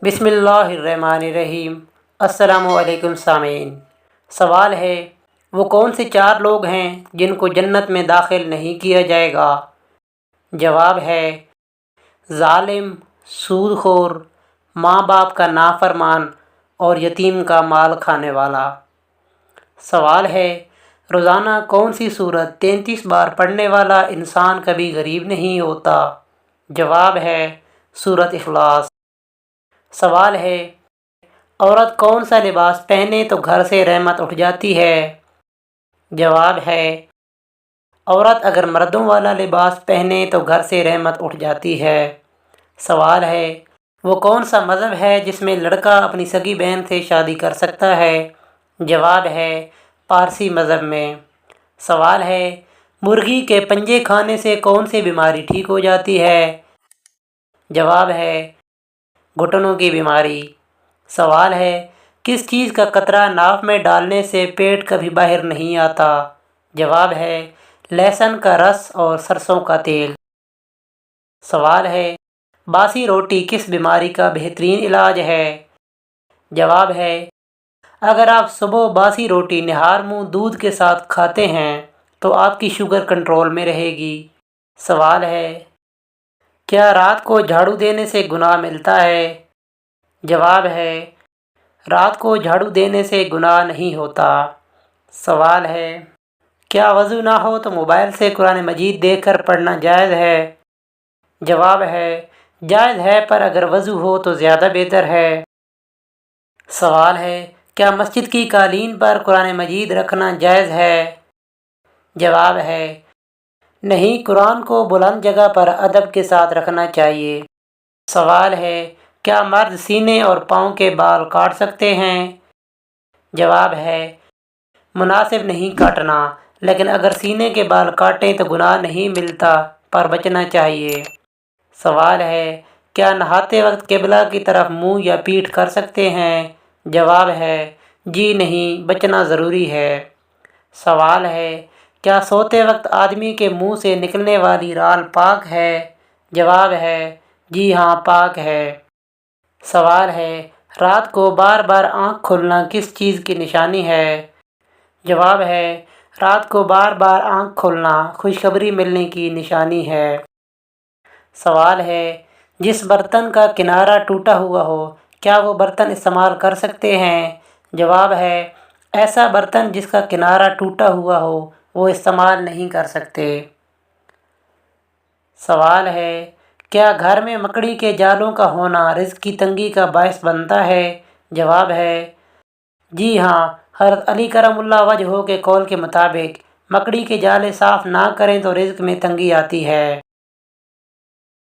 بسم اللہ الرحمن الرحیم۔ السلام علیکم سامعین۔ سوال ہے، وہ کون سے 4 لوگ ہیں جن کو جنت میں داخل نہیں کیا جائے گا؟ جواب ہے، ظالم، سود خور، ماں باپ کا نافرمان اور یتیم کا مال کھانے والا۔ سوال ہے، روزانہ کون سی سورت 33 بار پڑھنے والا انسان کبھی غریب نہیں ہوتا؟ جواب ہے، سورۃ اخلاص۔ سوال ہے، عورت کون سا لباس پہنے تو گھر سے رحمت اٹھ جاتی ہے؟ جواب ہے، عورت اگر مردوں والا لباس پہنے تو گھر سے رحمت اٹھ جاتی ہے۔ سوال ہے، وہ کون سا مذہب ہے جس میں لڑکا اپنی سگی بہن سے شادی کر سکتا ہے؟ جواب ہے، پارسی مذہب میں۔ سوال ہے، مرغی کے پنجے کھانے سے کون سی بیماری ٹھیک ہو جاتی ہے؟ جواب ہے، گھٹنوں کی بیماری۔ سوال ہے، کس چیز کا قطرہ ناف میں ڈالنے سے پیٹ کبھی باہر نہیں آتا؟ جواب ہے، لہسن کا رس اور سرسوں کا تیل۔ سوال ہے، باسی روٹی کس بیماری کا بہترین علاج ہے؟ جواب ہے، اگر آپ صبح باسی روٹی نہار منہ دودھ کے ساتھ کھاتے ہیں تو آپ کی شوگر کنٹرول میں رہے گی۔ سوال ہے، کیا رات کو جھاڑو دینے سے گناہ ملتا ہے؟ جواب ہے، رات کو جھاڑو دینے سے گناہ نہیں ہوتا۔ سوال ہے، کیا وضو نہ ہو تو موبائل سے قرآن مجید دیکھ کر پڑھنا جائز ہے؟ جواب ہے، جائز ہے، پر اگر وضو ہو تو زیادہ بہتر ہے۔ سوال ہے، کیا مسجد کی قالین پر قرآن مجید رکھنا جائز ہے؟ جواب ہے، نہیں، قرآن کو بلند جگہ پر ادب کے ساتھ رکھنا چاہیے۔ سوال ہے، کیا مرد سینے اور پاؤں کے بال کاٹ سکتے ہیں؟ جواب ہے، مناسب نہیں کاٹنا، لیکن اگر سینے کے بال کاٹیں تو گناہ نہیں ملتا، پر بچنا چاہیے۔ سوال ہے، کیا نہاتے وقت قبلہ کی طرف منہ یا پیٹھ کر سکتے ہیں؟ جواب ہے، جی نہیں، بچنا ضروری ہے۔ سوال ہے، کیا سوتے وقت آدمی کے منہ سے نکلنے والی رال پاک ہے؟ جواب ہے، جی ہاں، پاک ہے۔ سوال ہے، رات کو بار بار آنکھ کھلنا کس چیز کی نشانی ہے؟ جواب ہے، رات کو بار بار آنکھ کھلنا خوشخبری ملنے کی نشانی ہے۔ سوال ہے، جس برتن کا کنارہ ٹوٹا ہوا ہو کیا وہ برتن استعمال کر سکتے ہیں؟ جواب ہے، ایسا برتن جس کا کنارہ ٹوٹا ہوا ہو وہ استعمال نہیں کر سکتے۔ سوال ہے، کیا گھر میں مکڑی کے جالوں کا ہونا رزق کی تنگی کا باعث بنتا ہے؟ جواب ہے، جی ہاں، حضرت علی کرم اللہ وجہہ کے قول کے مطابق مکڑی کے جالے صاف نہ کریں تو رزق میں تنگی آتی ہے۔